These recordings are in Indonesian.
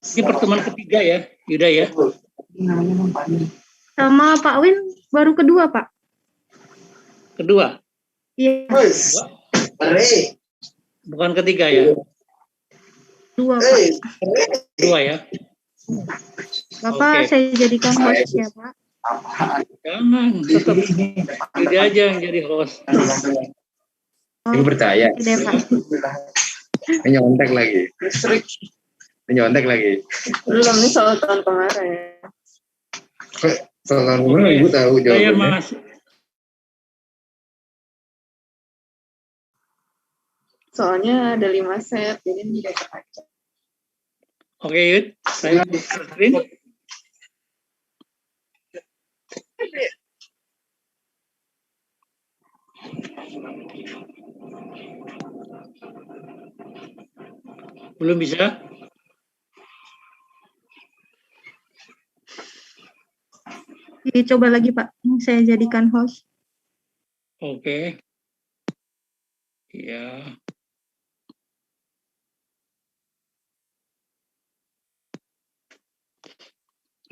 Ini pertemuan ketiga ya, Yuda ya. Sama Pak Win baru kedua, Pak. Kedua? Iya. Bukan ketiga ya? Dua, Pak. Dua ya? Bapak saya jadikan host ya, Pak. Jangan, tetap Yuda aja yang jadi host. Ibu percaya? Tidak, Pak. Nyontek lagi. Nyontek lagi. Belum, nih soal tahun kemarin. Soal tahun kemarin Ibu tahu jawabannya. Soalnya ada 5 set, jadi tidak terbaca. Oke, Yud. Saya screen. Belum bisa? Coba lagi, Pak. Saya jadikan host. Oke. Ya.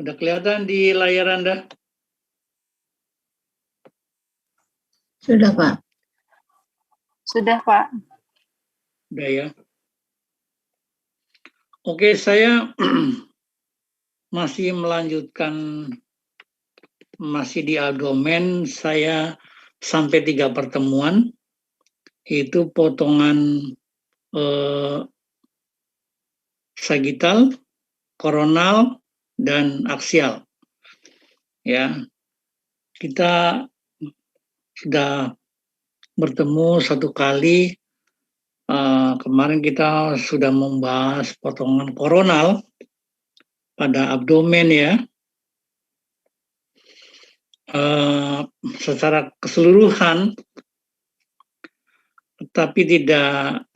Udah kelihatan di layar Anda? Sudah, Pak. Sudah, Pak. Udah ya. Oke, saya masih melanjutkan, masih di abdomen. Saya sampai 3 pertemuan, itu potongan sagital, koronal, dan aksial. Ya, kita sudah bertemu 1 kali. Kemarin kita sudah membahas potongan koronal pada abdomen ya. Secara keseluruhan, tetapi tidak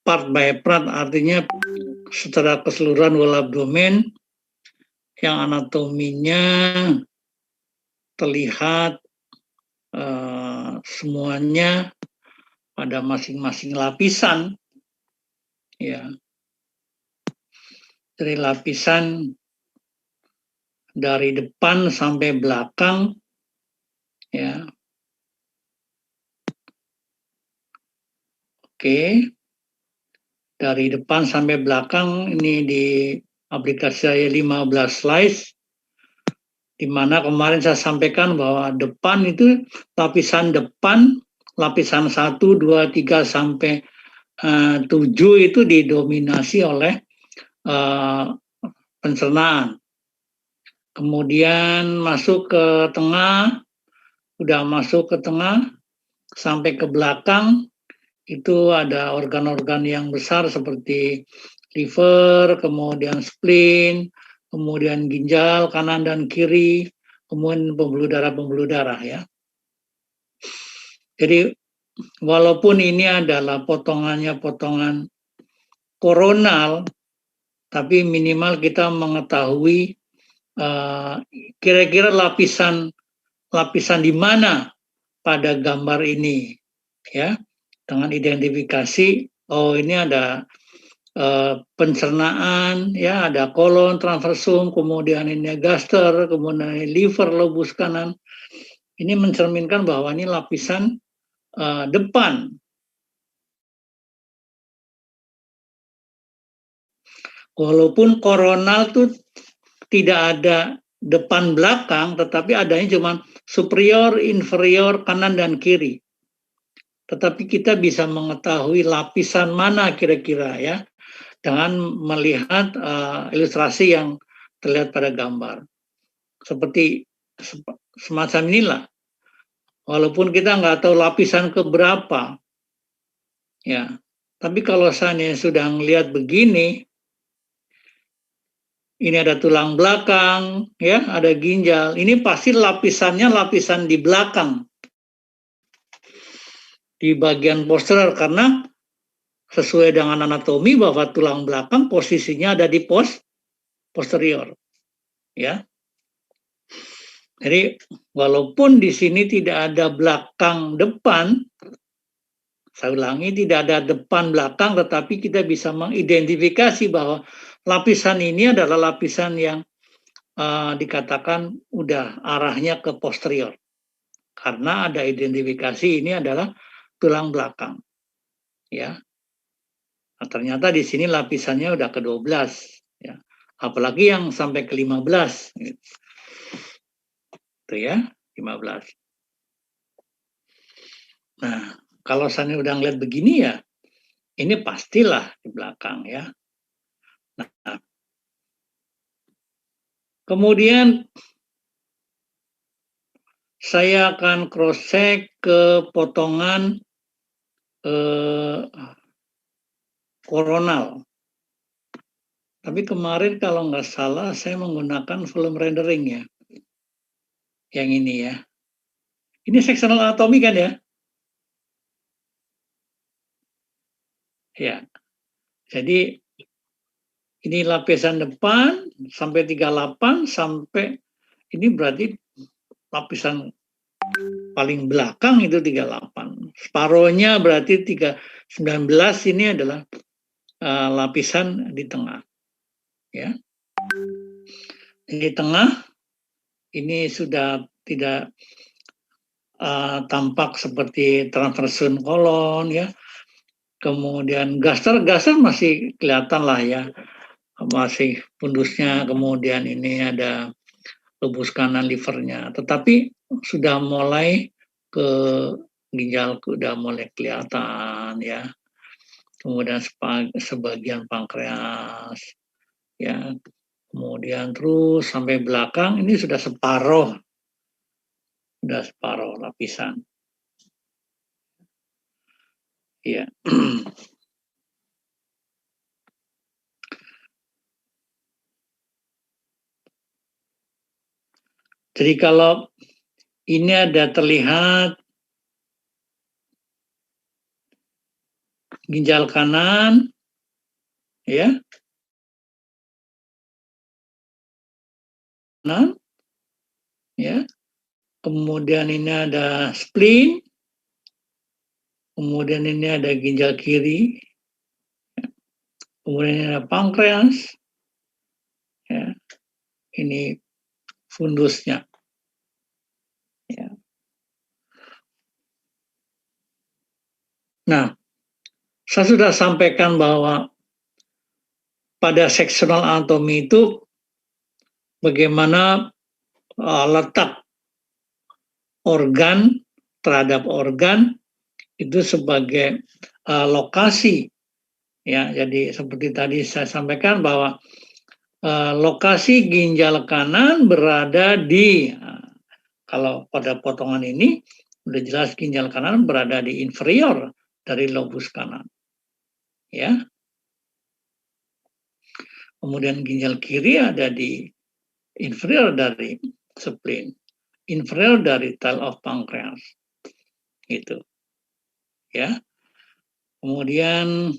part by part, artinya secara keseluruhan whole abdomen yang anatominya terlihat semuanya pada masing-masing lapisan ya, dari lapisan dari depan sampai belakang ya. Oke, dari depan sampai belakang ini di aplikasi saya 15 slides, di mana kemarin saya sampaikan bahwa depan itu lapisan depan, lapisan 1, 2, 3 sampai 7 itu didominasi oleh pencernaan. Kemudian masuk ke tengah, udah masuk ke tengah sampai ke belakang, itu ada organ-organ yang besar seperti liver, kemudian spleen, kemudian ginjal kanan dan kiri, kemudian pembuluh darah ya. Jadi walaupun ini adalah potongannya potongan koronal, tapi minimal kita mengetahui kira-kira lapisan di mana pada gambar ini ya, dengan identifikasi oh ini ada pencernaan ya, ada kolon, transversum, kemudian ini gaster, kemudian ini liver, lobus kanan. Ini mencerminkan bahwa ini lapisan depan. Walaupun koronal tuh tidak ada depan belakang, tetapi adanya cuma superior, inferior, kanan dan kiri. Tetapi kita bisa mengetahui lapisan mana kira-kira ya, dengan melihat ilustrasi yang terlihat pada gambar. Seperti semacam inilah. Walaupun kita nggak tahu lapisan keberapa, ya. Tapi kalau saya sudah melihat begini, ini ada tulang belakang, ya, ada ginjal. Ini pasti lapisannya lapisan di belakang, di bagian posterior, karena sesuai dengan anatomi bahwa tulang belakang posisinya ada di posterior, ya. Jadi walaupun di sini tidak ada belakang depan, saya ulangi tidak ada depan belakang, tetapi kita bisa mengidentifikasi bahwa lapisan ini adalah lapisan yang dikatakan udah arahnya ke posterior. Karena ada identifikasi ini adalah tulang belakang. Ya. Nah, ternyata di sini lapisannya udah ke-12. Ya. Apalagi yang sampai ke-15. Gitu. Itu ya, 15. Nah, kalau saya udah ngeliat begini ya, ini pastilah di belakang ya. Nah, kemudian saya akan cross check ke potongan koronal. Tapi kemarin kalau nggak salah saya menggunakan volume rendering ya. Yang ini ya. Ini sectional anatomy kan ya? Ya. Jadi ini lapisan depan sampai 38 sampai ini berarti lapisan paling belakang itu 38. Separohnya berarti 19 ini adalah lapisan di tengah. Ya. Di tengah ini sudah tidak tampak seperti transversun kolon ya. Kemudian gaster masih kelihatan lah ya. Masih pundusnya, kemudian ini ada lobus kanan livernya. Tetapi sudah mulai ke ginjal udah mulai kelihatan ya. Kemudian sebagian pankreas ya. Kemudian terus sampai belakang ini sudah separuh lapisan. Ya. Jadi kalau ini ada terlihat ginjal kanan, ya, kanan, ya. Kemudian ini ada spleen, kemudian ini ada ginjal kiri, ya. Kemudian ini ada pankreas, ya. Ini fundusnya. Ya. Nah, saya sudah sampaikan bahwa pada sectional anatomy itu bagaimana letak organ terhadap organ itu sebagai lokasi. Ya, jadi seperti tadi saya sampaikan bahwa lokasi ginjal kanan berada di kalau pada potongan ini udah jelas ginjal kanan berada di inferior dari lobus kanan. Ya. Kemudian ginjal kiri ada di inferior dari spleen, inferior dari tail of pancreas. Gitu. Ya. Kemudian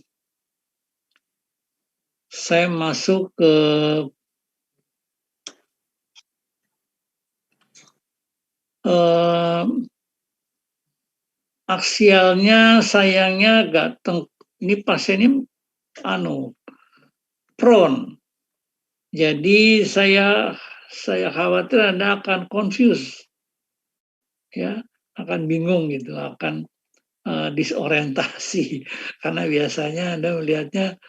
saya masuk ke aksialnya sayangnya agak ini pasiennya prone. Jadi saya khawatir Anda akan confuse. Ya, akan bingung gitu, akan disorientasi karena biasanya Anda melihatnya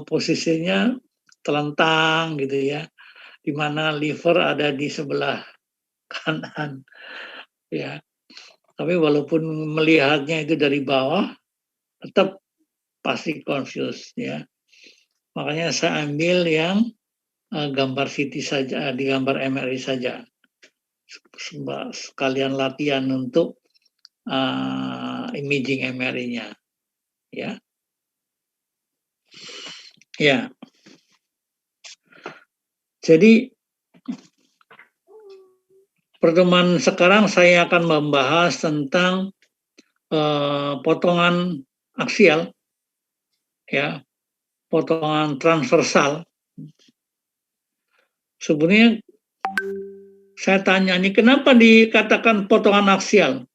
posisinya telentang gitu ya, di mana liver ada di sebelah kanan ya. Tapi walaupun melihatnya itu dari bawah, tetap pasti confused ya. Makanya saya ambil yang gambar CT saja, di gambar MRI saja. Sekalian latihan untuk imaging MRI-nya. Ya. Ya. Jadi pertemuan sekarang saya akan membahas tentang potongan aksial, ya, potongan transversal. Sebenarnya saya tanya nih, kenapa dikatakan potongan aksial?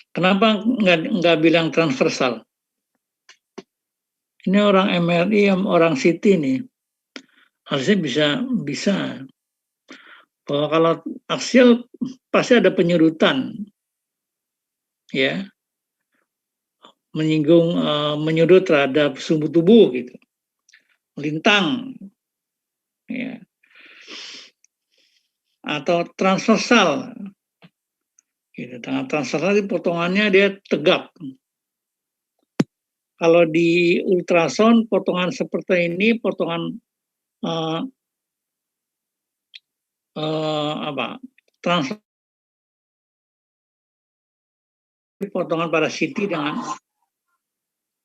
Kenapa nggak bilang transversal? Ini orang MRI, orang CT nih, harusnya bisa. Bahwa kalau aksial pasti ada penyudutan, ya, menyudut terhadap sumbu tubuh gitu, melintang, ya, atau transversal. Gitu. Dengan transversal itu potongannya dia tegap. Kalau di ultrasound potongan seperti ini, potongan transversal, potongan pada CT dengan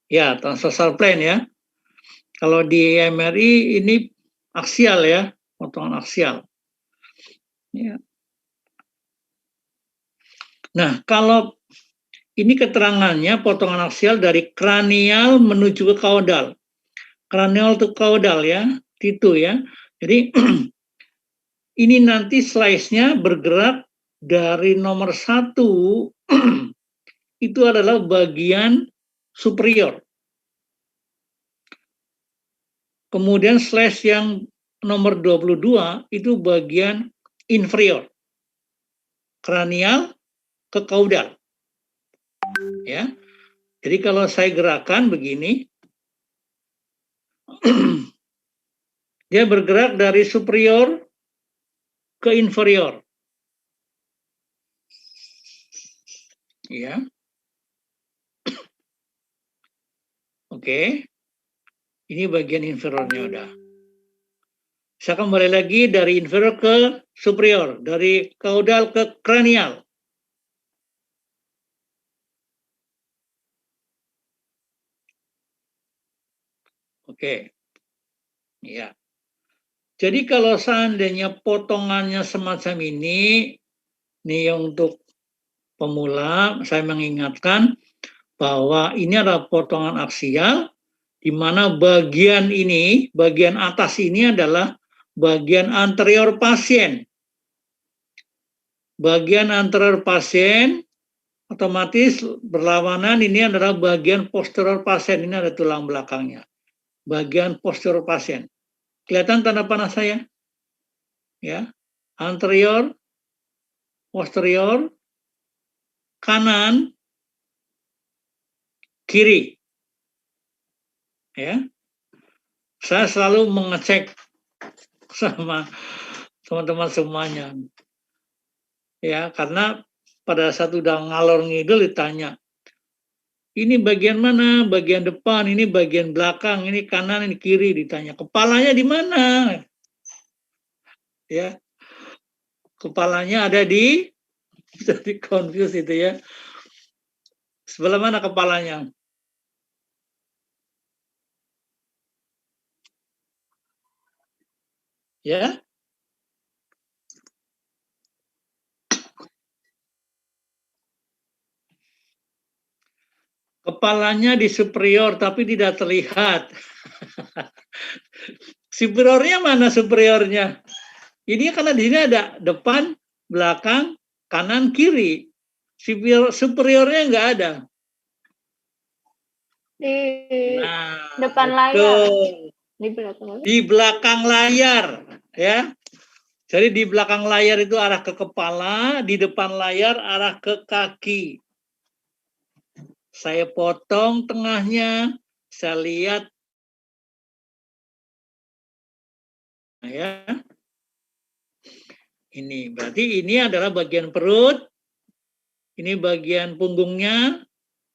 ya transversal plane ya. Kalau di MRI ini aksial ya, potongan aksial. Ya. Nah, kalau ini keterangannya potongan aksial dari kranial menuju ke kaudal. Kranial ke kaudal ya, itu ya. Jadi ini nanti slice-nya bergerak dari nomor 1 itu adalah bagian superior. Kemudian slice yang nomor 22 itu bagian inferior. Kranial ke kaudal. Ya. Jadi kalau saya gerakan begini, dia bergerak dari superior ke inferior. Ya. Oke. Ini bagian inferiornya udah. Saya kembali lagi dari inferior ke superior, dari kaudal ke kranial. Oke. Ya. Jadi kalau seandainya potongannya semacam ini untuk pemula, saya mengingatkan bahwa ini adalah potongan aksial, di mana bagian ini, bagian atas ini adalah bagian anterior pasien. Bagian anterior pasien otomatis berlawanan ini adalah bagian posterior pasien. Ini ada tulang belakangnya. Bagian posterior pasien. Kelihatan tanda panah saya? Ya. Anterior, posterior, kanan, kiri. Ya. Saya selalu mengecek sama teman-teman semuanya. Ya, karena pada saat udah ngalor ngidul ditanya, ini bagian mana? Bagian depan, ini bagian belakang, ini kanan, ini kiri, ditanya. Kepalanya di mana? Ya. Kepalanya ada di jadi confuse itu ya. Sebelah mana kepalanya? Ya. Kepalanya di superior tapi tidak terlihat. Superiornya mana superiornya? Ini karena di sini ada depan, belakang, kanan, kiri. Superiornya nggak ada. Di depan layar. Di belakang layar, ya. Jadi di belakang layar itu arah ke kepala, di depan layar arah ke kaki. Saya potong tengahnya, saya lihat, ya. Ini berarti ini adalah bagian perut, ini bagian punggungnya,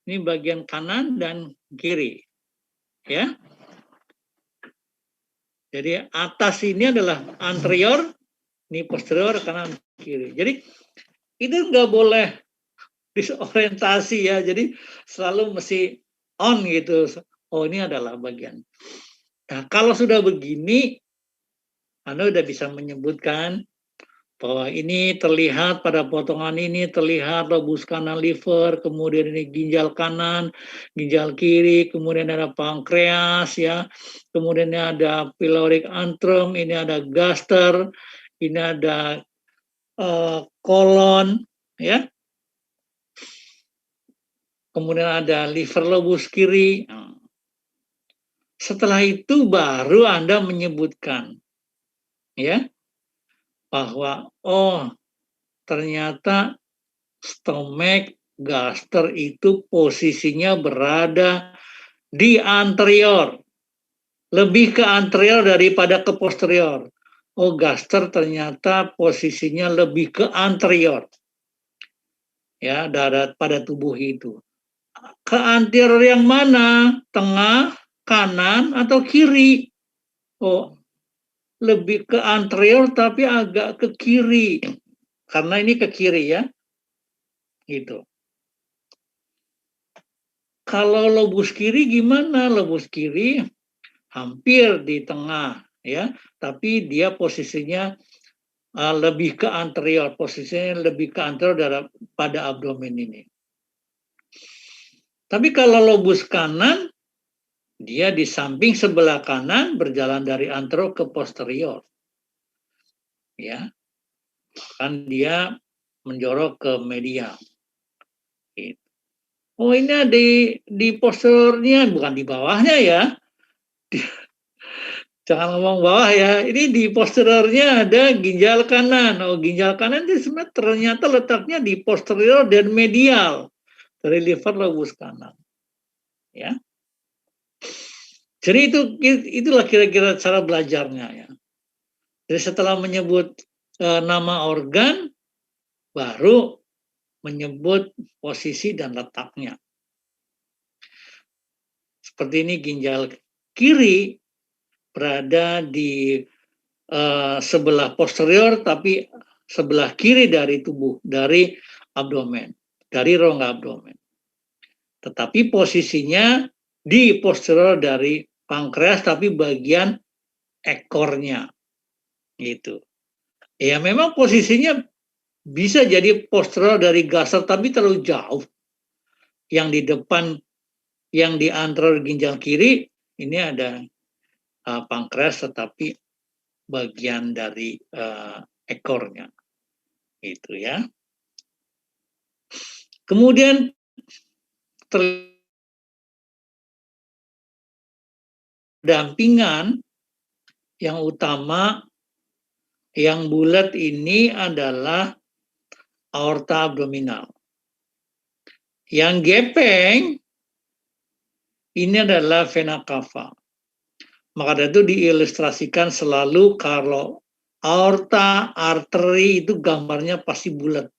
ini bagian kanan dan kiri, ya. Jadi atas ini adalah anterior, ini posterior, kanan kiri. Jadi itu nggak boleh disorientasi ya. Jadi selalu mesti on gitu. Oh ini adalah bagian. Nah kalau sudah begini, Anda udah bisa menyebutkan bahwa ini terlihat pada potongan ini terlihat lobus kanan liver, kemudian ini ginjal kanan, ginjal kiri, kemudian ada pankreas ya, kemudian ini ada pyloric antrum, ini ada gaster, ini ada kolon ya. kemudian ada liver lobus kiri. Setelah itu baru Anda menyebutkan, ya, bahwa ternyata stomach gaster itu posisinya berada di anterior, lebih ke anterior daripada ke posterior. Gaster ternyata posisinya lebih ke anterior, ya, pada tubuh itu. Ke anterior yang mana? Tengah, kanan, atau kiri? Lebih ke anterior tapi agak ke kiri. Karena ini ke kiri, ya. Gitu. Kalau lobus kiri gimana? Lobus kiri hampir di tengah, ya. Tapi dia posisinya lebih ke anterior. Posisinya lebih ke anterior daripada abdomen ini. Tapi kalau lobus kanan, dia di samping sebelah kanan berjalan dari anterior ke posterior. Ya. Kan dia menjorok ke medial. Ini di posteriornya, bukan di bawahnya, ya. Jangan ngomong bawah, ya. Ini di posteriornya ada ginjal kanan. Ginjal kanan itu sebenarnya ternyata letaknya di posterior dan medial dari liver lobus kanan. Ya. Jadi itulah kira-kira cara belajarnya, ya. Jadi setelah menyebut nama organ, baru menyebut posisi dan letaknya. Seperti ini ginjal kiri berada di sebelah posterior, tapi sebelah kiri dari tubuh, dari abdomen, dari rongga abdomen. Tetapi posisinya di posterior dari pankreas, tapi bagian ekornya. Gitu. Ya memang posisinya bisa jadi posterior dari gaster, tapi terlalu jauh. Yang di depan, yang di anterior ginjal kiri, ini ada pankreas, tetapi bagian dari ekornya. Itu, ya. Kemudian dampingan yang utama, yang bulat ini adalah aorta abdominal. Yang gepeng ini adalah vena cava. Maka itu diilustrasikan selalu kalau aorta, arteri itu gambarnya pasti bulat,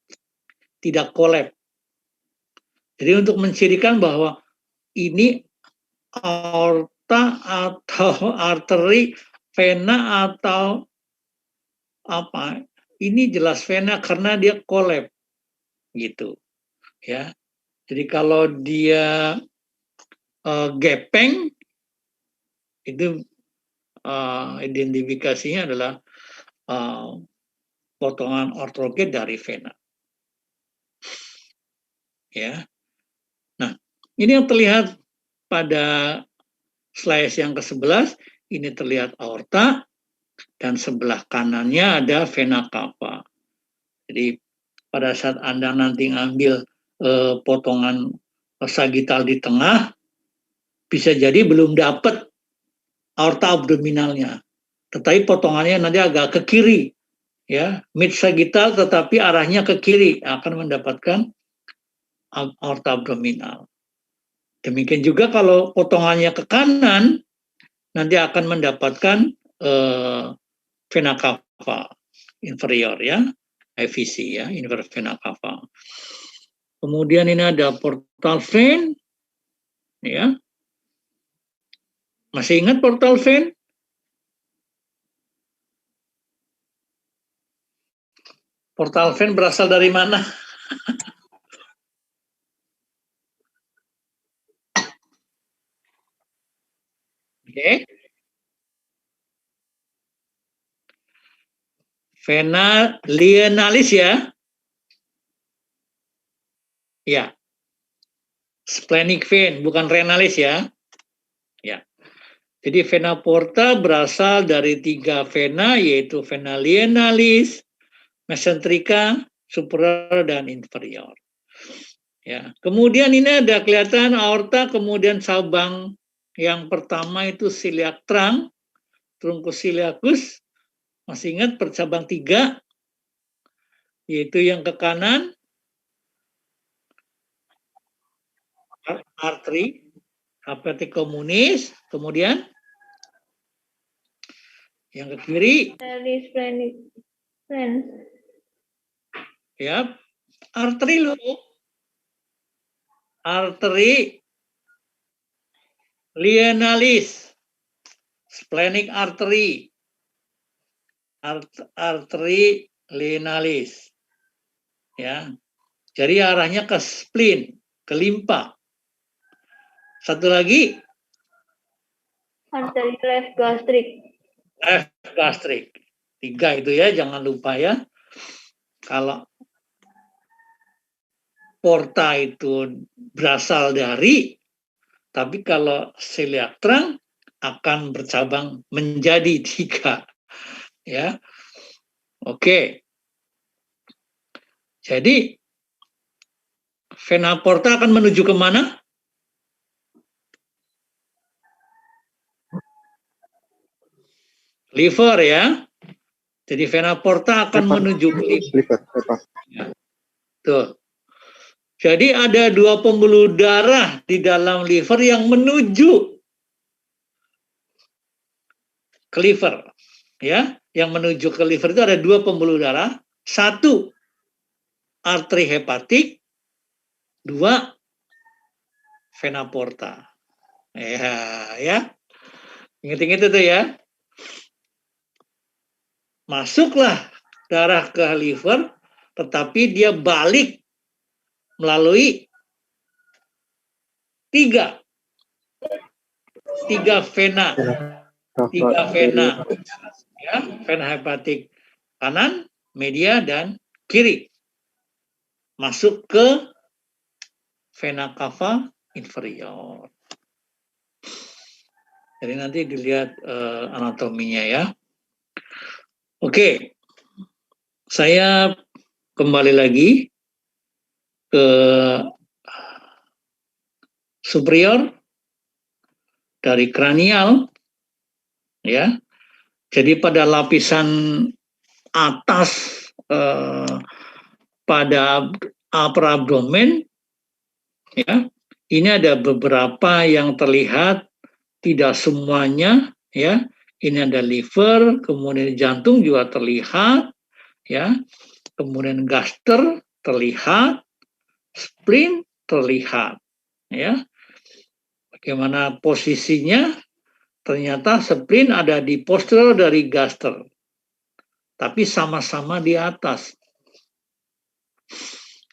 tidak kolab. Jadi untuk mencirikan bahwa ini aorta atau arteri, vena atau apa, ini jelas vena karena dia kolab, gitu, ya. Jadi kalau dia gepeng, itu identifikasinya adalah potongan ortoget dari vena. Ya. Nah, ini yang terlihat pada slide yang ke-11, ini terlihat aorta, dan sebelah kanannya ada vena cava. Jadi pada saat Anda nanti ngambil potongan sagital di tengah, bisa jadi belum dapat aorta abdominalnya, tetapi potongannya nanti agak ke kiri, ya, mid sagital, tetapi arahnya ke kiri, akan mendapatkan aorta abdominal. Demikian juga kalau potongannya ke kanan, nanti akan mendapatkan vena cava inferior, ya, IVC, ya, inferior vena cava. Kemudian ini ada portal vein, ya. Masih ingat portal vein? Portal vein berasal dari mana? Oke. Vena lienalis, ya. Ya. Splenic vein, bukan renalis, ya. Ya. Jadi vena porta berasal dari 3 vena, yaitu vena lienalis, mesenterica, superior, dan inferior. Ya, kemudian ini ada kelihatan aorta, kemudian cabang yang pertama itu celiac trunk, truncus ciliacus, masih ingat bercabang 3, yaitu yang ke kanan, arteri, hepatic communis, kemudian yang ke kiri, ya, arteri loh. Arteri lienalis, splenic artery, arteri lienalis, ya. Jadi arahnya ke spleen, ke limpa. Satu lagi, arteri left gastric. Left gastric. 3 itu ya, jangan lupa ya. Kalau porta itu berasal dari, tapi kalau celiac trunk akan bercabang menjadi 3. Ya. Oke. Jadi vena porta akan menuju kemana? Liver ya. Jadi vena porta akan menuju ke liver. Ya. Tuh. Jadi ada 2 pembuluh darah di dalam liver yang menuju ke liver, ya. Yang menuju ke liver itu ada 2 pembuluh darah, 1 arteri hepatik, 2 vena porta. Ya. Ingat-ingat itu ya. Masuklah darah ke liver, tetapi dia balik melalui 3 vena. 3 vena. Ya, vena hepatik kanan, media, dan kiri. Masuk ke vena cava inferior. Jadi nanti dilihat anatominya ya. Oke. Saya kembali lagi ke superior dari kranial, ya. Jadi pada lapisan atas pada upper abdomen, ya, ini ada beberapa yang terlihat, tidak semuanya, ya. Ini ada liver, kemudian jantung juga terlihat, ya. Kemudian gaster terlihat, spleen terlihat, ya. Bagaimana posisinya? Ternyata spleen ada di posterior dari gaster, tapi sama-sama di atas,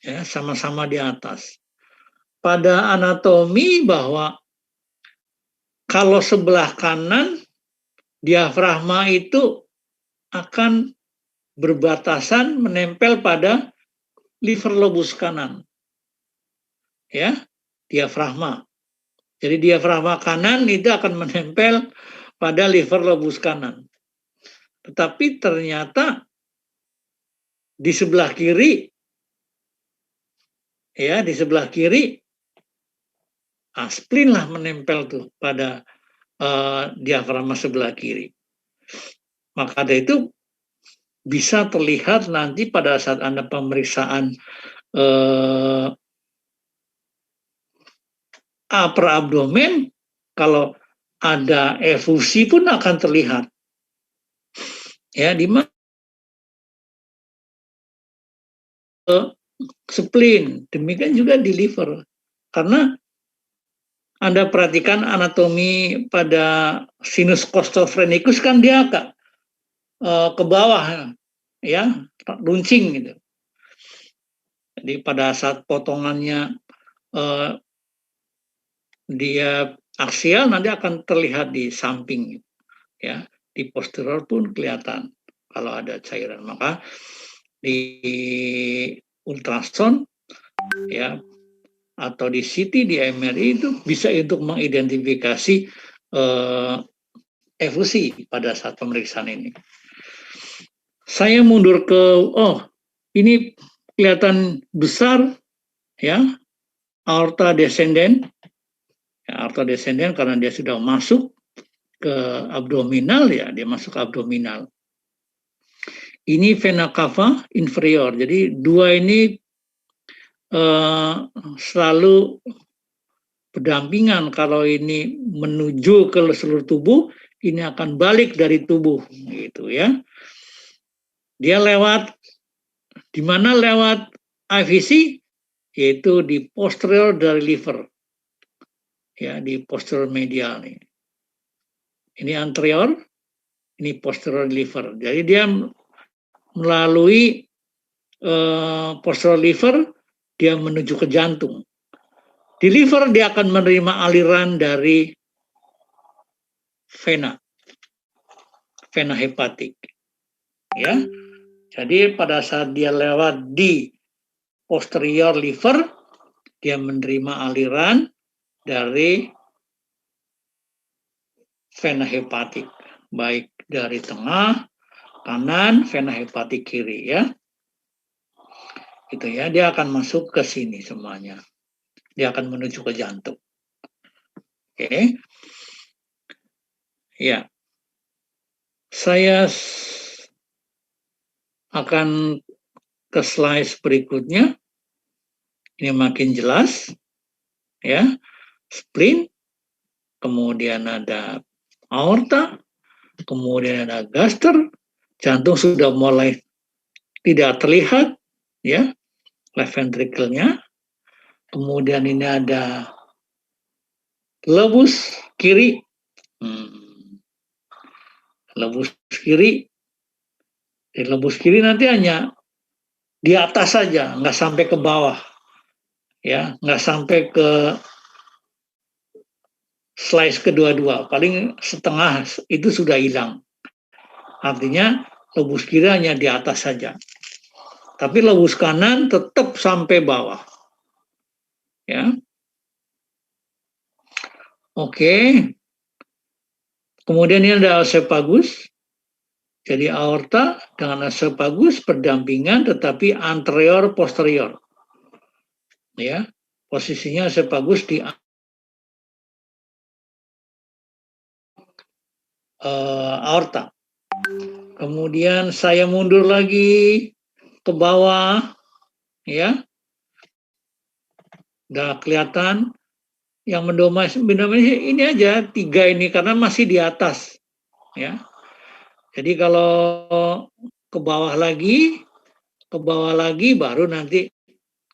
ya, sama-sama di atas. Pada anatomi bahwa kalau sebelah kanan diafragma itu akan berbatasan menempel pada liver lobus kanan, ya, diafragma. Jadi diafragma kanan itu akan menempel pada liver lobus kanan. Tetapi ternyata di sebelah kiri, ya, di sebelah kiri, spleen lah menempel tuh pada diafragma sebelah kiri. Maka dari itu bisa terlihat nanti pada saat Anda pemeriksaan upper abdomen, kalau ada efusi pun akan terlihat. Ya, di mana spleen, demikian juga di liver. Karena Anda perhatikan anatomi pada sinus costophrenicus kan dia agak ke bawah, ya, runcing gitu. Jadi pada saat potongannya dia aksial, nanti akan terlihat di samping, ya, di posterior pun kelihatan kalau ada cairan. Maka di ultrasound, ya, atau di CT, di MRI itu bisa untuk mengidentifikasi efusi pada saat pemeriksaan ini. Saya mundur ke, ini kelihatan besar, ya, aorta descendens. Ya, aorta descendens karena dia sudah masuk ke abdominal, ya dia masuk ke abdominal. Ini vena cava inferior. Jadi dua ini selalu berdampingan. Kalau ini menuju ke seluruh tubuh, ini akan balik dari tubuh, gitu ya. Dia lewat di mana? Lewat IVC, yaitu di posterior dari liver, ya, di posterior medial nih. Ini anterior, ini posterior liver. Jadi dia melalui posterior liver, dia menuju ke jantung. Di liver dia akan menerima aliran dari vena hepatik, ya. Jadi pada saat dia lewat di posterior liver, dia menerima aliran dari vena hepatik, baik dari tengah, kanan, vena hepatik kiri, ya. Gitu ya, dia akan masuk ke sini semuanya. Dia akan menuju ke jantung. Oke. Ya. Saya akan ke slide berikutnya. Ini makin jelas. Ya. Spleen, kemudian ada aorta, kemudian ada gaster, jantung sudah mulai tidak terlihat, ya, left ventricle-nya. Kemudian ini ada lobus kiri, lobus kiri. Di lobus kiri nanti hanya di atas saja, nggak sampai ke bawah, ya, nggak sampai ke slice kedua-dua, paling setengah itu sudah hilang. Artinya lobus kiri hanya di atas saja, tapi lobus kanan tetap sampai bawah, ya. Oke. Kemudian ini ada esophagus. Jadi aorta dengan esophagus berdampingan tetapi anterior posterior. Ya. Posisinya esophagus di aorta. Kemudian saya mundur lagi ke bawah, ya. Udah kelihatan. Yang mendominasi ini aja, 3 ini karena masih di atas, ya. Jadi kalau ke bawah lagi baru nanti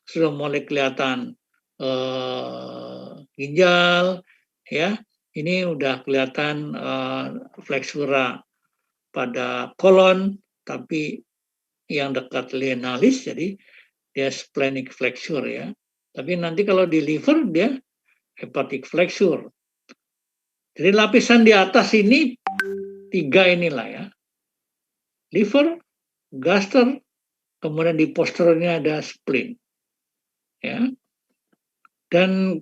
sudah mulai kelihatan ginjal, ya. Ini udah kelihatan fleksura pada kolon, tapi yang dekat lienalis, jadi dia splenic flexure, ya. Tapi nanti kalau di liver dia hepatic flexure. Jadi lapisan di atas ini 3 inilah, ya. Liver, gaster, kemudian di posteriornya ada spleen. Ya. Dan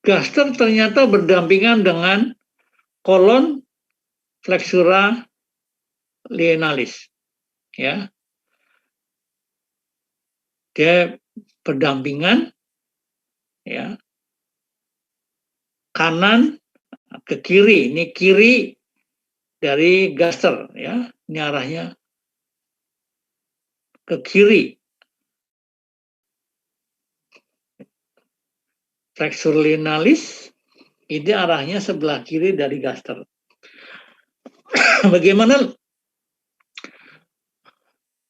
gaster ternyata berdampingan dengan kolon flexura lienalis. Ya. Dia berdampingan, ya. Kanan ke kiri, ini kiri dari gaster, ya. Ini arahnya ke kiri. Flexur lienalis ini arahnya sebelah kiri dari gaster. Bagaimana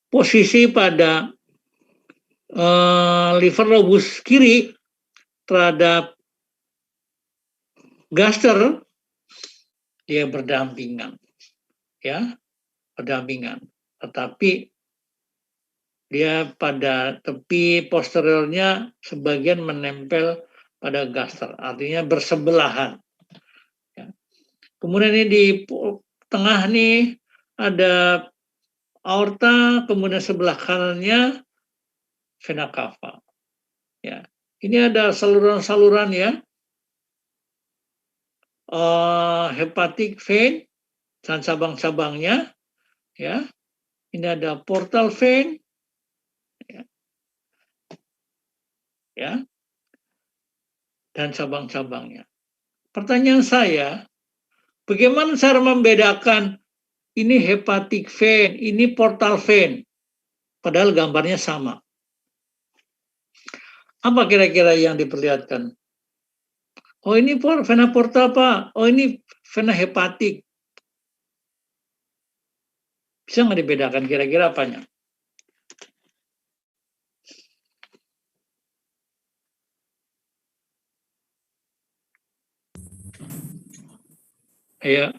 posisi pada liver lobus kiri terhadap gaster? Dia berdampingan, ya, berdampingan. Tetapi dia pada tepi posteriornya sebagian menempel pada gaster, artinya bersebelahan. Ya. Kemudian ini di tengah nih ada aorta, kemudian sebelah kanannya vena cava. Ya, ini ada saluran-saluran, ya. Hepatic vein dan cabang-cabangnya, ya. Ini ada portal vein, ya. dan cabang-cabangnya. Pertanyaan saya, bagaimana cara membedakan ini hepatic vein, ini portal vein, padahal gambarnya sama? Apa kira-kira yang diperlihatkan? Oh ini vena porta Pak, oh ini vena hepatik. Bisa nggak dibedakan kira-kira apanya? Ya.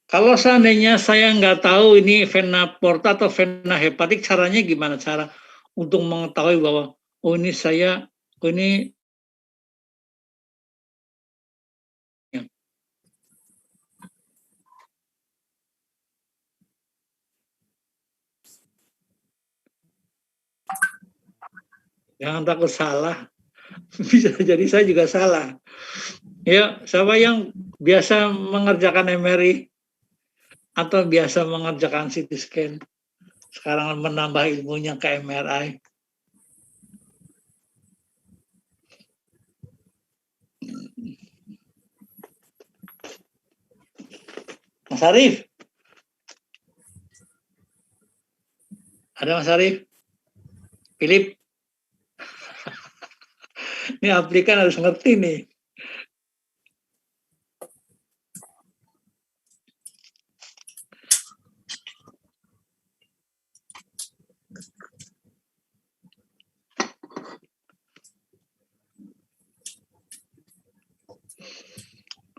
Kalau seandainya saya nggak tahu ini vena porta atau vena hepatik, caranya gimana cara untuk mengetahui bahwa oh ini saya, oh ini jangan takut salah, bisa jadi saya juga salah. Ya, siapa yang biasa mengerjakan MRI atau biasa mengerjakan CT scan, sekarang menambah ilmunya ke MRI. Mas Arief? Ada Mas Arief? Philip? Ini aplikan harus ngerti nih.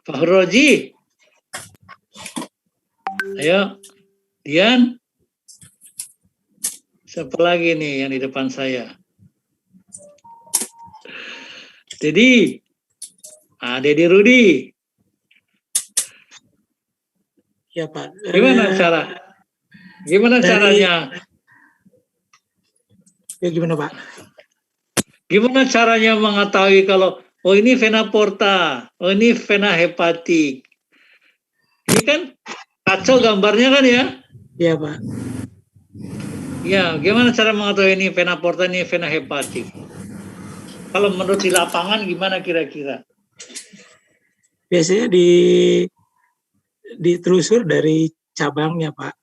Fahroji, ayo, Dian, siapa lagi nih yang di depan saya? Dedi, Dedi Rudi. Ya Pak. Gimana caranya? Ya gimana Pak? Gimana caranya mengetahui kalau oh ini vena porta, oh ini vena hepatik. Ini kan kacau gambarnya kan ya? Iya Pak. Ya, gimana cara mengetahui ini vena porta, ini vena hepatik? Kalau menurut di lapangan gimana kira-kira? Biasanya ditelusur dari cabangnya Pak.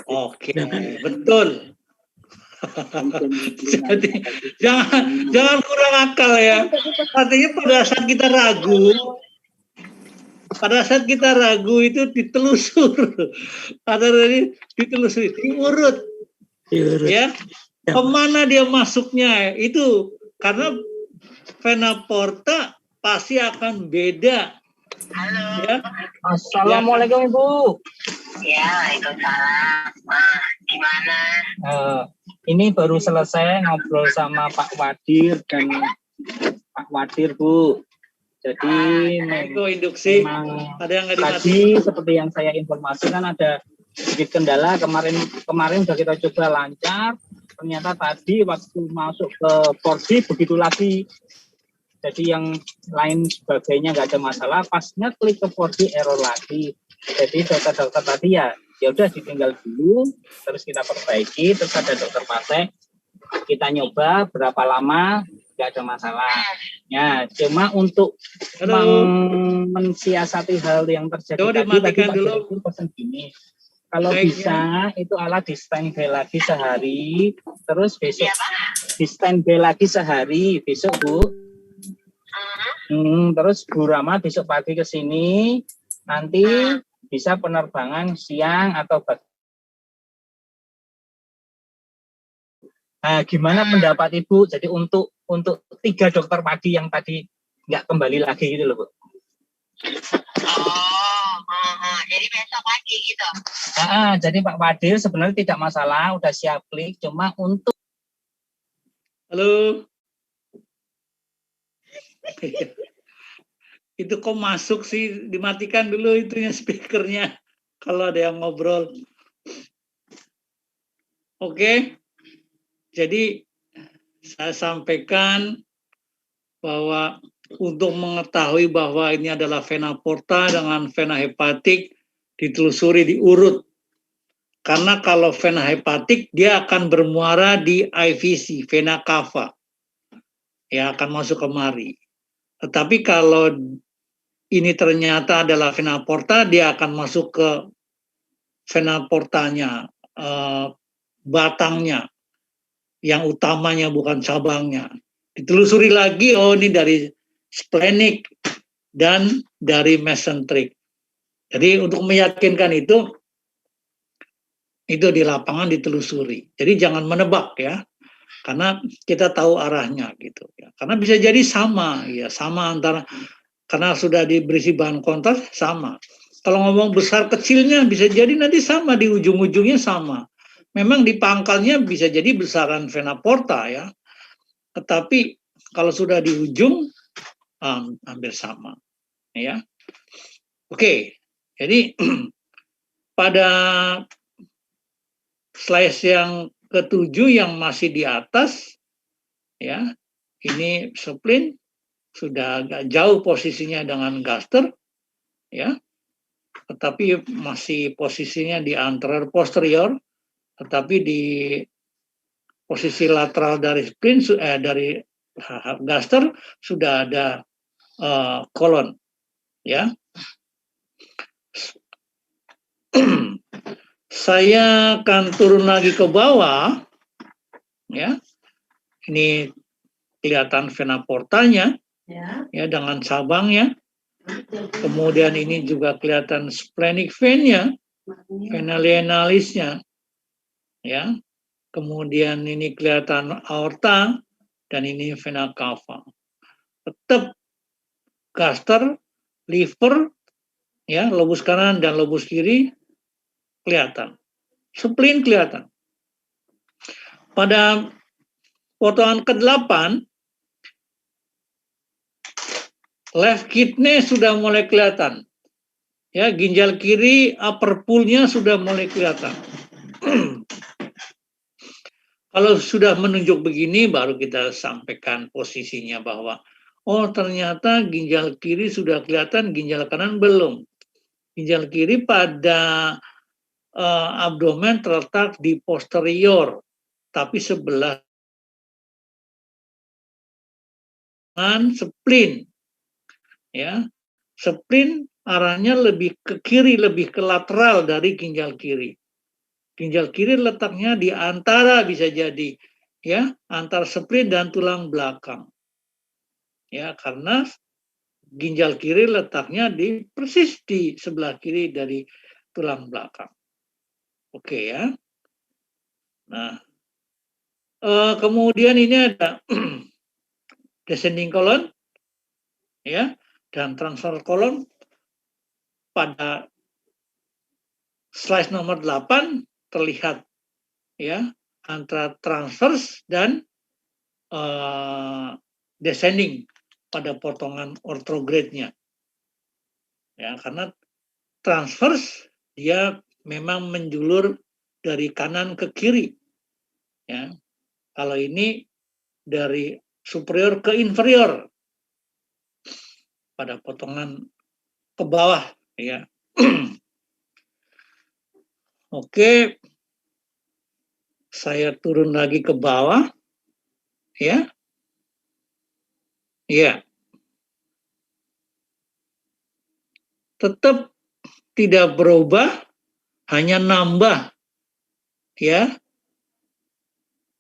Oke, betul. Jadi, jangan kurang akal ya. Artinya pada saat kita ragu itu ditelusur. Ditelusur, diurut. Ya. Kemana dia masuknya? Itu karena vena porta pasti akan beda. Halo. Ya. Assalamualaikum Ibu. Ya, waalaikumsalam. Gimana? Ini baru selesai ngobrol sama Pak Wadir dan Pak Wadir, Bu. Jadi itu induksi. Ada yang tadi seperti yang saya informasikan ada sedikit kendala. Kemarin sudah kita coba lancar. Ternyata tadi waktu masuk ke 4G begitu lagi. Jadi yang lain sebagainya nggak ada masalah. Pasnya klik ke 4G error lagi. Jadi dokter-dokter tadi ya udah ditinggal dulu, terus kita perbaiki, terus ada dokter Pasek, kita nyoba berapa lama, nggak ada masalah. Ya, cuma untuk mensiasati hal yang terjadi tadi dulu pesan gini, kalau bisa itu alat di standby lagi sehari, terus besok di standby lagi sehari, besok Bu. Terus Bu Rama besok pagi ke sini, nanti bisa penerbangan siang atau gimana pendapat Ibu? Jadi untuk 3 dokter pagi yang tadi nggak kembali lagi gitu loh Bu. Jadi besok pagi gitu. Jadi Pak Wadir sebenarnya tidak masalah, udah siap klik, cuma untuk. Halo. Itu kok masuk sih, dimatikan dulu itunya speakernya kalau ada yang ngobrol. Oke. Jadi saya sampaikan bahwa untuk mengetahui bahwa ini adalah vena porta dengan vena hepatik ditelusuri diurut Karena kalau vena hepatik dia akan bermuara di IVC, vena cava. Ya, akan masuk kemari. Tetapi kalau ini ternyata adalah vena porta, dia akan masuk ke vena portanya, batangnya, yang utamanya bukan cabangnya. Ditelusuri lagi, oh ini dari splenic dan dari mesenteric. Jadi untuk meyakinkan itu di lapangan ditelusuri. Jadi jangan menebak ya, karena kita tahu arahnya gitu. Ya. Karena bisa jadi sama, ya sama antara karena sudah diberi bahan kontras sama. Kalau ngomong besar kecilnya bisa jadi nanti sama di ujung-ujungnya sama. Memang di pangkalnya bisa jadi besaran vena porta ya, tetapi kalau sudah di ujung hampir sama, ya. Oke, jadi pada slide yang ke-7 yang masih di atas, ya, ini spleen sudah agak jauh posisinya dengan gaster, ya, tetapi masih posisinya di anterior posterior, tetapi di posisi lateral dari spleen dari gaster sudah ada kolon, ya. Saya akan turun lagi ke bawah, ya. Ini kelihatan vena portanya, ya, dengan cabangnya. Kemudian ini juga kelihatan splenic vein-nya, vena lienalisnya, ya. Kemudian ini kelihatan aorta dan ini vena cava. Tetap gaster, liver, ya, lobus kanan dan lobus kiri kelihatan. Spleen kelihatan. Pada potongan ke-8, left kidney sudah mulai kelihatan. Ya, ginjal kiri upper pool-nya sudah mulai kelihatan. Kalau sudah menunjuk begini baru kita sampaikan posisinya bahwa oh ternyata ginjal kiri sudah kelihatan, ginjal kanan belum. Ginjal kiri pada abdomen terletak di posterior, tapi sebelah kanan spleen. Ya, spleen arahnya lebih ke kiri, lebih ke lateral dari ginjal kiri. Ginjal kiri letaknya di antara bisa jadi, ya, antar spleen dan tulang belakang. Ya, karena ginjal kiri letaknya di persis di sebelah kiri dari tulang belakang. Oke ya. Nah, kemudian ini ada descending colon, ya, dan transfer colon. Pada slide nomor 8 terlihat, ya, antara transverse dan descending pada potongan ortograde-nya. Ya, karena transverse dia memang menjulur dari kanan ke kiri. Ya. Kalau ini dari superior ke inferior pada potongan ke bawah, ya. Oke. Saya turun lagi ke bawah. Ya. Ya. Tetap tidak berubah, hanya nambah. Ya.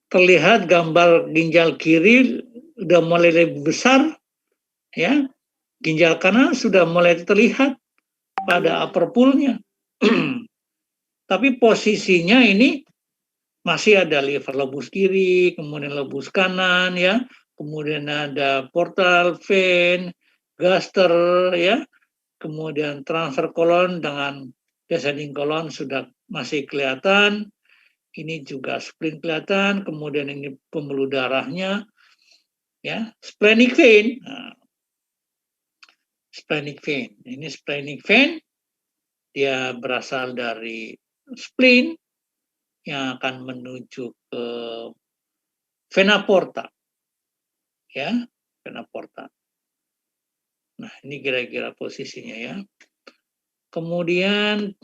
Terlihat gambar ginjal kiri udah mulai lebih besar, ya. Ginjal kanan sudah mulai terlihat pada upper pool-nya. Tapi posisinya ini masih ada liver lobus kiri, kemudian lobus kanan, ya, kemudian ada portal vein, gaster, ya, kemudian transfer colon dengan descending colon sudah masih kelihatan. Ini juga spleen kelihatan, kemudian ini pembuluh darahnya, ya, splenic vein. Nah, splenic vein, ini splenic vein, dia berasal dari spleen yang akan menuju ke vena porta, ya, vena porta. Nah, ini kira-kira posisinya, ya. Kemudian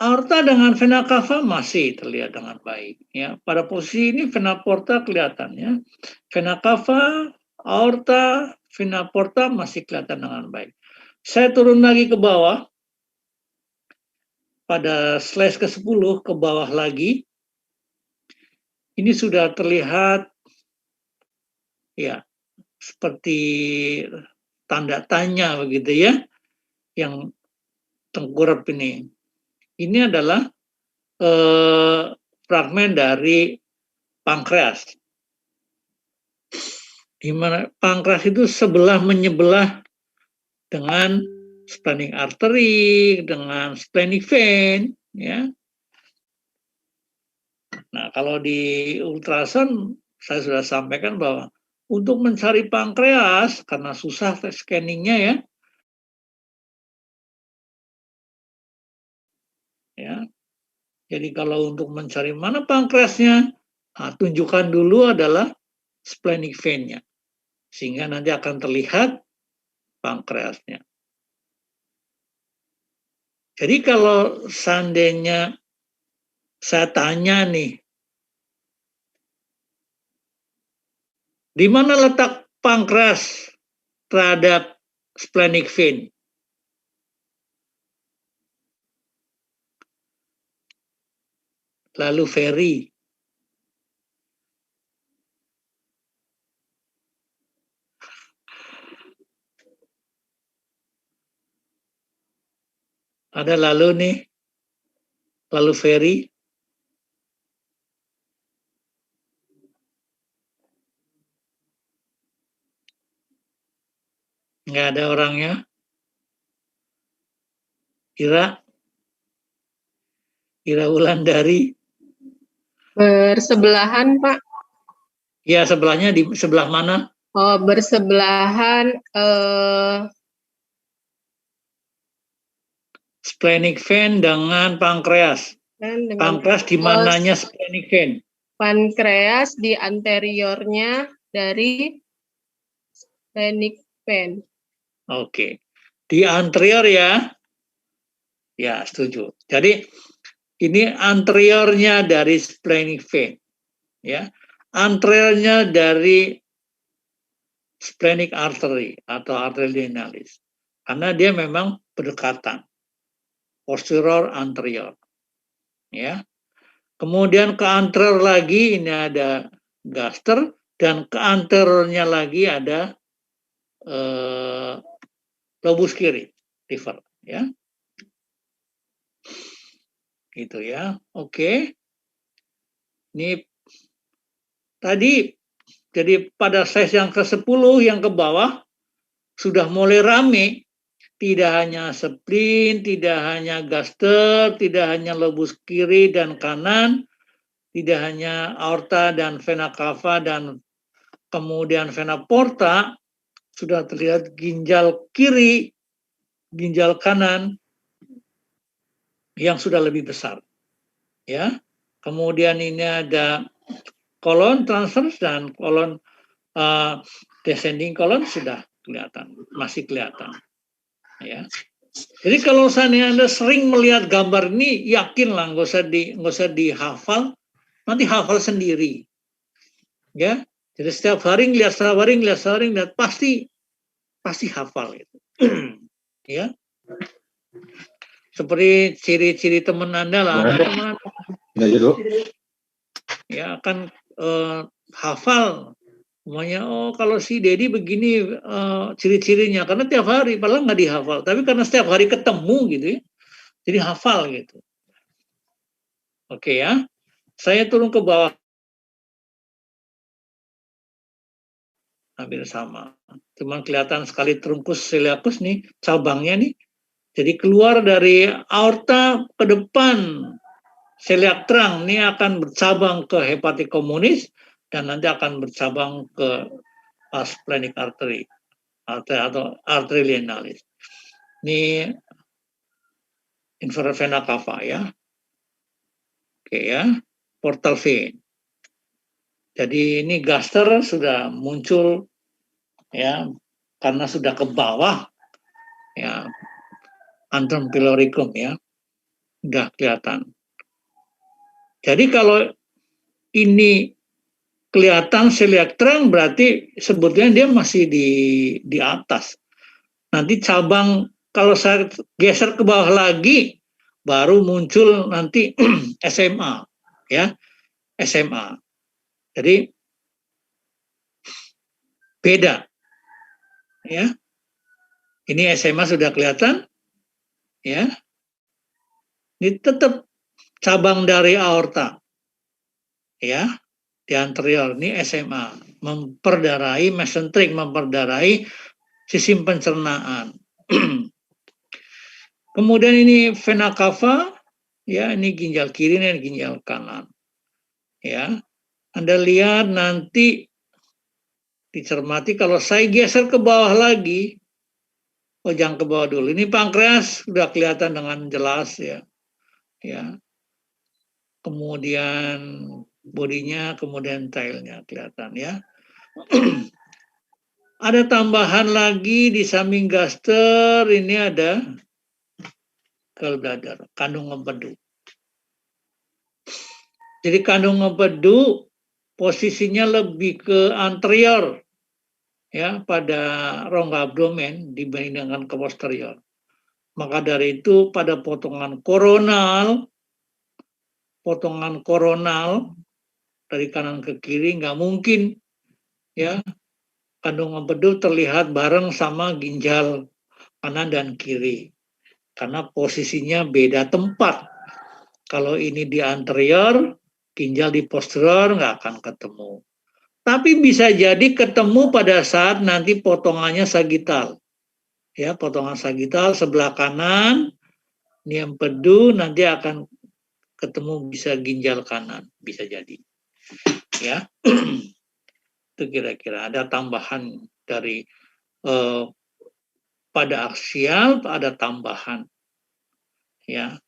aorta dengan vena cava masih terlihat dengan baik. Ya, pada posisi ini vena porta kelihatan ya. Vena cava, aorta, vena porta masih kelihatan dengan baik. Saya turun lagi ke bawah. Pada slide ke-10 ke bawah lagi. Ini sudah terlihat ya seperti tanda tanya begitu ya. Yang tengkurap ini. Ini adalah fragmen dari pankreas. Di mana pankreas itu sebelah menyebelah dengan splenic artery, dengan splenic vein, ya. Nah, kalau di ultrasound saya sudah sampaikan bahwa untuk mencari pankreas karena susah scanningnya ya. Ya. Jadi kalau untuk mencari mana pankreasnya, tunjukkan dulu adalah splenic vein-nya. Sehingga nanti akan terlihat pankreasnya. Jadi kalau seandainya saya tanya nih, di mana letak pankreas terhadap splenic vein? Lalu Ferry. Ada lalu nih, lalu Ferry. Nggak ada orangnya. Ira Wulandari. Bersebelahan, Pak. Ya, sebelahnya di sebelah mana? Oh, bersebelahan splenic vein dengan pankreas. Pankreas di mananya splenic vein? Pankreas di anteriornya dari splenic vein. Oke. Di anterior ya? Ya, setuju. Jadi ini anteriornya dari splenic vein. Ya. Anteriornya dari splenic artery atau artery lienalis. Karena dia memang berdekatan. Posterior anterior. Ya. Kemudian ke anterior lagi ini ada gaster dan ke anteriornya lagi ada lobus kiri, liver, ya. Gitu ya. Oke. Ini tadi jadi pada slide yang ke-10 yang ke bawah sudah mulai rame. Tidak hanya spleen, tidak hanya gaster, tidak hanya lobus kiri dan kanan, tidak hanya aorta dan vena cava dan kemudian vena porta, sudah terlihat ginjal kiri, ginjal kanan yang sudah lebih besar. Ya. Kemudian ini ada kolon transverse dan kolon descending kolon sudah kelihatan, masih kelihatan. Ya. Jadi kalau seandainya Anda sering melihat gambar ini, yakinlah nggak usah dihafal, nanti hafal sendiri. Ya. Jadi setiap hari ngelihat pasti hafal itu. Ya. Seperti ciri-ciri teman Anda lah. Ya akan hafal. Semuanya, oh kalau si Dedi begini ciri-cirinya. Karena tiap hari, padahal nggak dihafal. Tapi karena setiap hari ketemu gitu ya. Jadi hafal gitu. Oke ya. Saya turun ke bawah. Hampir sama. Cuma kelihatan sekali trunkus celiacus nih, cabangnya nih. Jadi keluar dari aorta ke depan celiac trunk ini akan bercabang ke hepatic communis dan nanti akan bercabang ke splenic artery atau artery lienalis. Ini inferior vena cava ya. Oke ya, portal vein. Jadi ini gaster sudah muncul ya karena sudah ke bawah ya antrum piloricum ya. udah kelihatan. Jadi kalau ini kelihatan celiac terang berarti sebetulnya dia masih di atas. Nanti cabang kalau saya geser ke bawah lagi baru muncul nanti SMA, ya, SMA. Jadi beda, ya. Ini SMA sudah kelihatan, ya. Ini tetap cabang dari aorta, ya, di anterior. Ini SMA, memperdarahi mesentrik, memperdarahi sistem pencernaan. Kemudian ini vena cava, ya, ini ginjal kiri dan ginjal kanan, ya. Anda lihat nanti dicermati kalau saya geser ke bawah lagi, oh jangan ke bawah dulu. Ini pankreas sudah kelihatan dengan jelas, ya. Ya. Kemudian bodinya, kemudian tailnya kelihatan, ya. Ada tambahan lagi di samping gaster, ini ada gallbladder, kandung empedu. Jadi kandung empedu posisinya lebih ke anterior, ya, pada rongga abdomen dibandingkan ke posterior. Maka dari itu pada potongan koronal dari kanan ke kiri nggak mungkin, ya, kandung empedu terlihat bareng sama ginjal kanan dan kiri karena posisinya beda tempat. Kalau ini di anterior, ginjal di posterior nggak akan ketemu. Tapi bisa jadi ketemu pada saat nanti potongannya sagital. Ya, potongan sagital sebelah kanan, ini empedu, nanti akan ketemu bisa ginjal kanan, bisa jadi. Ya, itu kira-kira ada tambahan dari pada aksial, ada tambahan. Ya,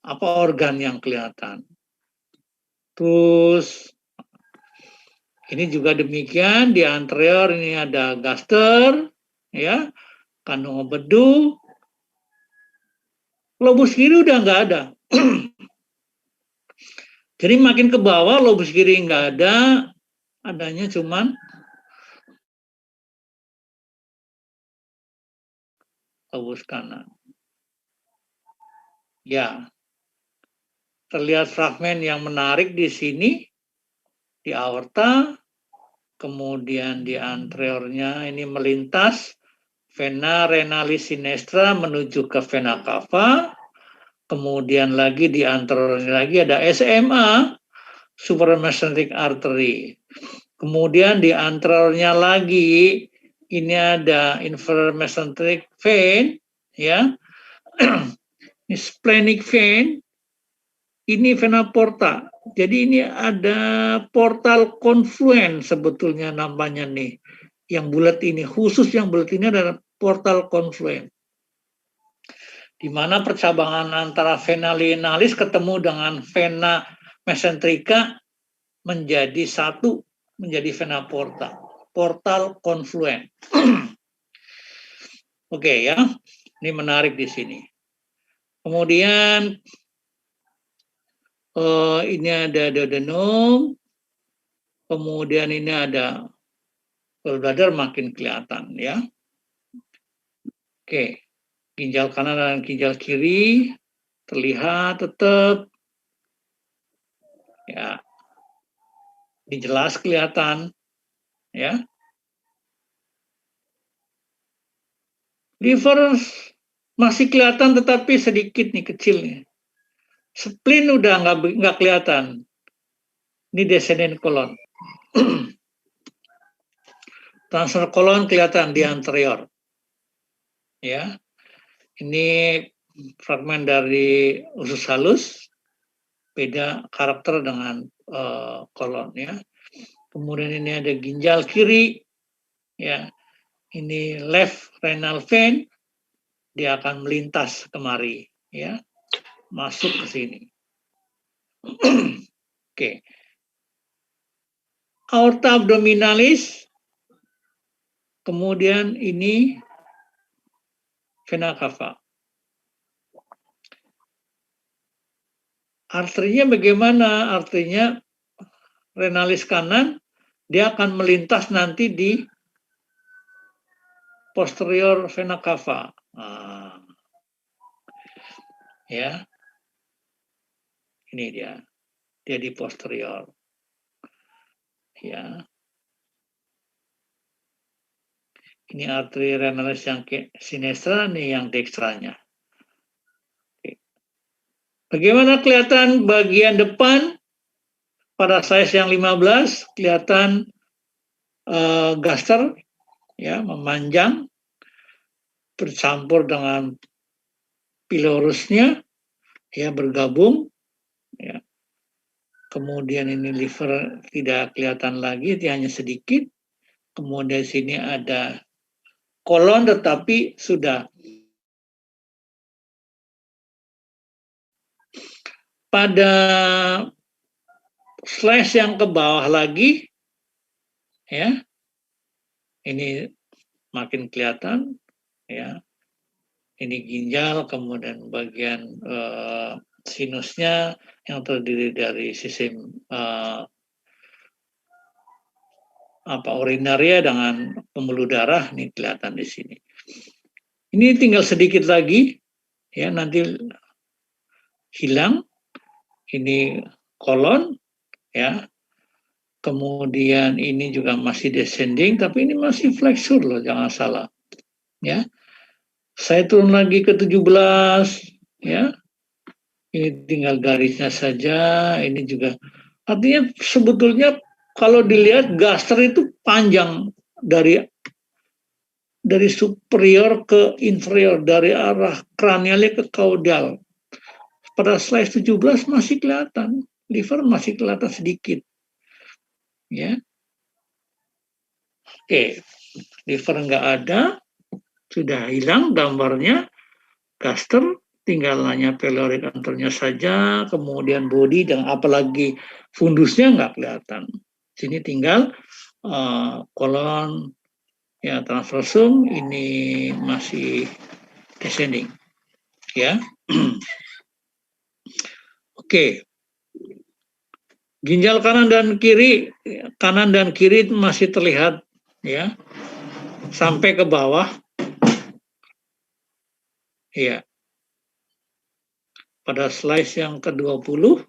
apa organ yang kelihatan. Terus ini juga demikian, di anterior ini ada gaster, ya, kandung empedu. Lobus kiri udah nggak ada. Jadi makin ke bawah lobus kiri nggak ada, adanya cuman lobus kanan. Ya, terlihat fragmen yang menarik di sini, di aorta, kemudian di anteriornya ini melintas vena renalis sinistra menuju ke vena cava, kemudian lagi di anteriornya lagi ada SMA, supramesenteric artery. Kemudian di anteriornya lagi ini ada inferior mesenteric vein, ya. Ini splenic vein, ini vena porta. Jadi ini ada portal confluent sebetulnya namanya nih. Yang bulat ini, khusus yang bulat ini adalah portal confluent. Di mana percabangan antara vena lienalis ketemu dengan vena mesentrika menjadi satu, menjadi vena porta. Portal confluent. Oke, ya, ini menarik di sini. Kemudian ini ada duodenum, kemudian ini ada gallbladder makin kelihatan, ya. Oke, ginjal kanan dan ginjal kiri terlihat tetap, ya, ini jelas kelihatan, ya. Liver masih kelihatan tetapi sedikit nih, kecil nih. Spleen udah nggak kelihatan. Ini descending colon. Transfer colon kelihatan di anterior. Ya. Ini fragmen dari usus halus, beda karakter dengan kolon, ya. Kemudian ini ada ginjal kiri, ya. Ini left renal vein, dia akan melintas kemari, ya, masuk ke sini. Oke. Aorta abdominalis, kemudian ini vena cava. Arterinya bagaimana? Artinya renalis kanan, dia akan melintas nanti di posterior vena cava. Nah, ya, ini dia di posterior. Ya, ini arteri renalis yang sinestra, nih yang dekstranya. Bagaimana kelihatan bagian depan pada size yang 15? Kelihatan gaster, ya, memanjang bercampur dengan pilorusnya, ya, bergabung, ya. Kemudian ini liver tidak kelihatan lagi, dia hanya sedikit. Kemudian di sini ada kolon, tetapi sudah pada slash yang ke bawah lagi, ya, ini makin kelihatan, ya, ini ginjal, kemudian bagian sinusnya yang terdiri dari sistem urinaria dengan pembuluh darah, ini kelihatan di sini. Ini tinggal sedikit lagi, ya, nanti hilang. Ini kolon, ya. Kemudian ini juga masih descending, tapi ini masih flexure loh, jangan salah, ya. Saya turun lagi ke 17, ya. Ini tinggal garisnya saja, ini juga. Artinya sebetulnya kalau dilihat gaster itu panjang dari superior ke inferior, dari arah kranialnya ke caudal. Pada slide 17 masih kelihatan, liver masih kelihatan sedikit. Ya. Oke, liver nggak ada, sudah hilang gambarnya, gaster, tinggal hanya pyloric anternya saja, kemudian body dan apalagi fundusnya nggak kelihatan. Sini tinggal kolon, ya, transversum, ini masih descending, ya. Oke. Ginjal kanan dan kiri masih terlihat, ya, sampai ke bawah, ya. Pada slide yang ke-20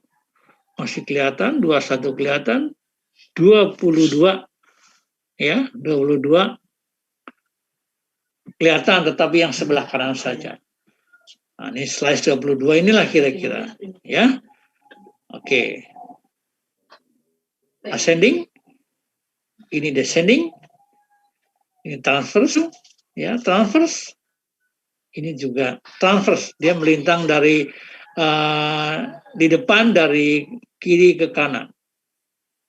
masih kelihatan, 21 kelihatan, 22, ya, 22 kelihatan, tetapi yang sebelah kanan saja. Nah, ini slide 22 inilah kira-kira, ya. Oke. Ascending, ini descending, ini transverse, ya, transverse. Ini juga transverse, dia melintang dari di depan dari kiri ke kanan,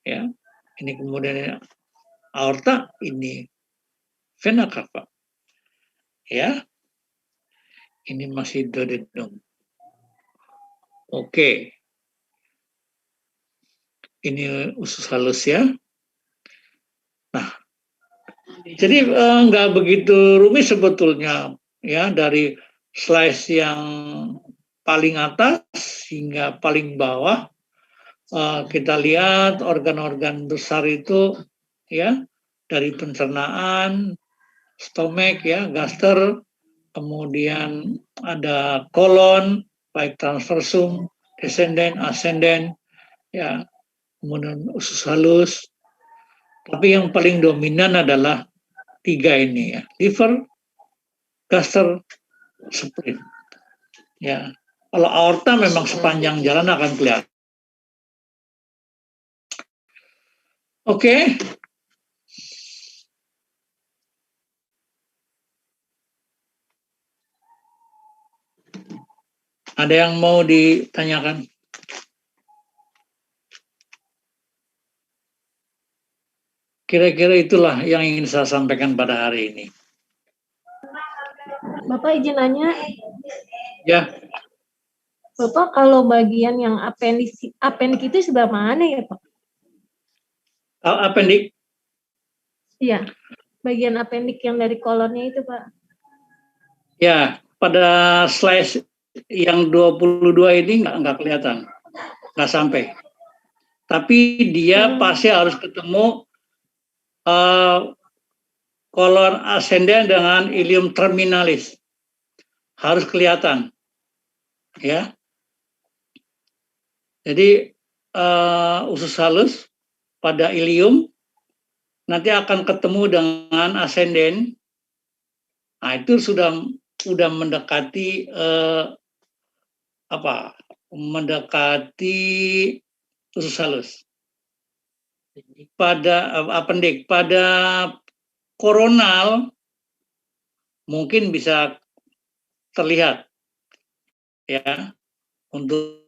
ya. Ini kemudian aorta, ini vena cava, ya. Ini masih duodenum. Oke. Ini usus halus, ya. Nah, jadi nggak begitu rumit sebetulnya, ya, dari slice yang paling atas hingga paling bawah. Kita lihat organ-organ besar itu, ya, dari pencernaan, stomach, ya, gaster, kemudian ada kolon, baik transversum, descendent, ascendent, ya, kemudian usus halus. Tapi yang paling dominan adalah 3 ini, ya, liver, gaster, spleen. Ya, kalau aorta memang sepanjang jalan akan kelihatan. Oke. Ada yang mau ditanyakan? Kira-kira itulah yang ingin saya sampaikan pada hari ini. Bapak izin nanya. Ya. Bapak, kalau bagian yang appendix itu sebelah mana ya, Pak? Appendix? Iya, bagian appendix yang dari kolonnya itu, Pak. Ya, pada slide yang 22 ini nggak kelihatan. nggak sampai. Tapi dia pasti harus ketemu kolon ascendens dengan ilium terminalis. Harus kelihatan. Ya. Jadi usus halus pada ilium nanti akan ketemu dengan ascendens. Nah, itu sudah mendekati mendekati usus halus. Pada appendix, pada koronal mungkin bisa terlihat ya untuk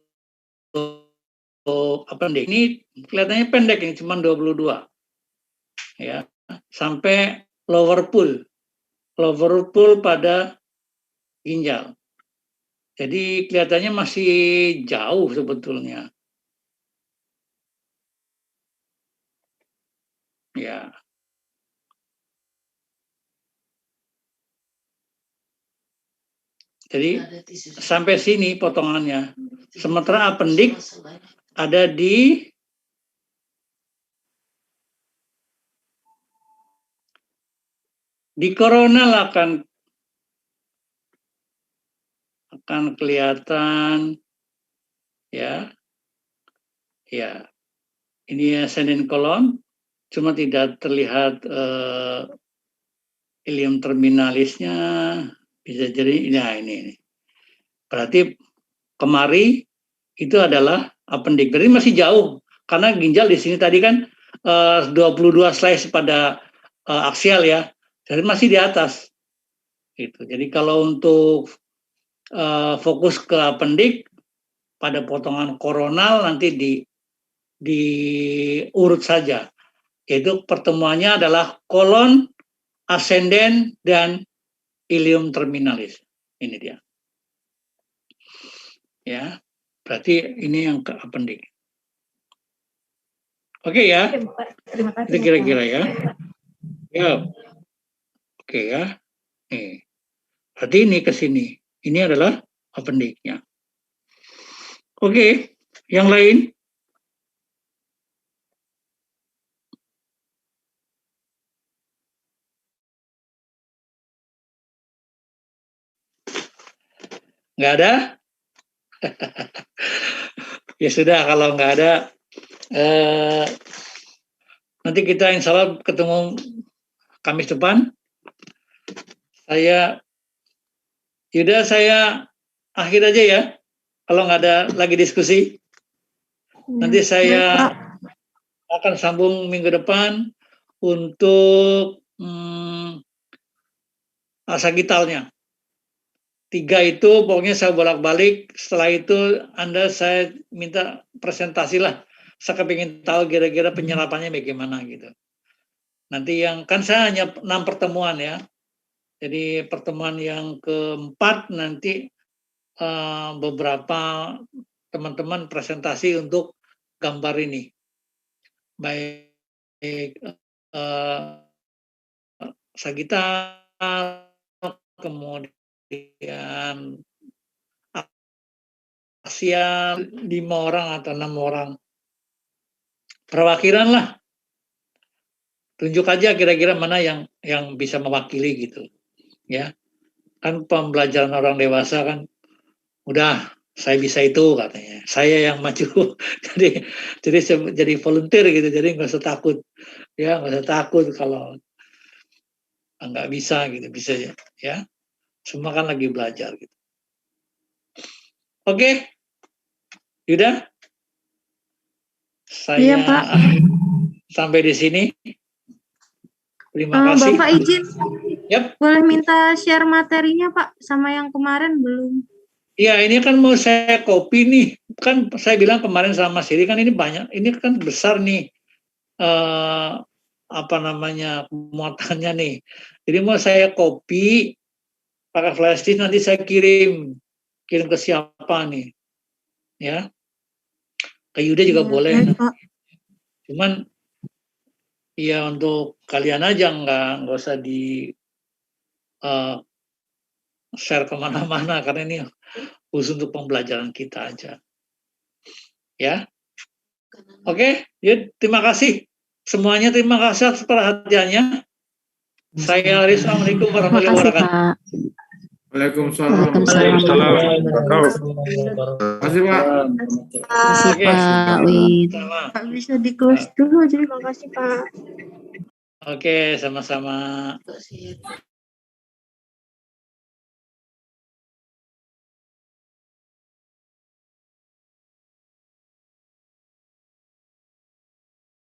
appendix. Ini kelihatannya pendek, ini cuma 22 ya, sampai lower pool pada ginjal. Jadi kelihatannya masih jauh sebetulnya. Ya. Jadi sampai sini potongannya. Sementara appendix ada di koronal akan kelihatan ya. Ya. Ini ascending colon, cuma tidak terlihat ilium terminalisnya. Bisa jadi ini. Berarti kemari itu adalah appendix. Berarti masih jauh karena ginjal di sini tadi kan 22 slice pada aksial ya. Jadi masih di atas. Gitu. Jadi kalau untuk fokus ke appendix pada potongan koronal nanti diurut saja. Yaitu pertemuannya adalah kolon, ascendens, dan ilium terminalis. Ini dia. Ya, berarti ini yang ke appendix. Oke ya. Terima kasih. Itu kira-kira ya. Ya. Oke ya. Nih. Berarti ini ke sini. Ini adalah appendix-nya. Oke, yang lain? Nggak ada? Ya sudah, kalau nggak ada, nanti kita insya Allah ketemu Kamis depan. Saya akhir aja ya, kalau nggak ada lagi diskusi. Nanti saya akan sambung minggu depan untuk sagitalnya. 3 itu pokoknya saya bolak-balik. Setelah itu saya minta presentasi lah. Saya kepingin tahu kira-kira penyerapannya bagaimana gitu. Nanti saya hanya 6 pertemuan ya. Jadi pertemuan yang keempat nanti beberapa teman-teman presentasi untuk gambar ini. Baik sagital, kemudian Asia 5 orang atau 6 orang. Perwakilan lah. Tunjuk aja kira-kira mana yang bisa mewakili gitu. Ya. Kan pembelajaran orang dewasa kan udah saya bisa itu katanya. Saya yang maju. jadi volunteer gitu. Jadi nggak usah takut. Ya, nggak usah takut kalau nggak bisa gitu, bisa ya. Semua kan lagi belajar gitu. Oke. Yuda? Saya iya, Pak. Sampai di sini. Terima kasih. Bapak izin. Yep. Boleh minta share materinya, Pak, sama yang kemarin belum? Iya, ini kan mau saya copy nih. Kan saya bilang kemarin sama Mas Heri kan ini banyak, ini kan besar nih muatannya nih. Jadi mau saya copy pakai flash disk, nanti saya kirim ke siapa nih, ya, ke Yuda juga boleh. Cuman ya untuk kalian aja nggak usah di share kemana-mana karena ini khusus untuk pembelajaran kita aja. Ya. Oke, yuk, terima kasih semuanya, terima kasih atas perhatiannya. Saya Aris, Assalamualaikum warahmatullahi wabarakatuh. Pak. Waalaikumsalam. Terima kasih, Pak. Terima kasih Pak Wid. Pak bisa di close dulu aja. Terima kasih Pak. Oke, sama-sama.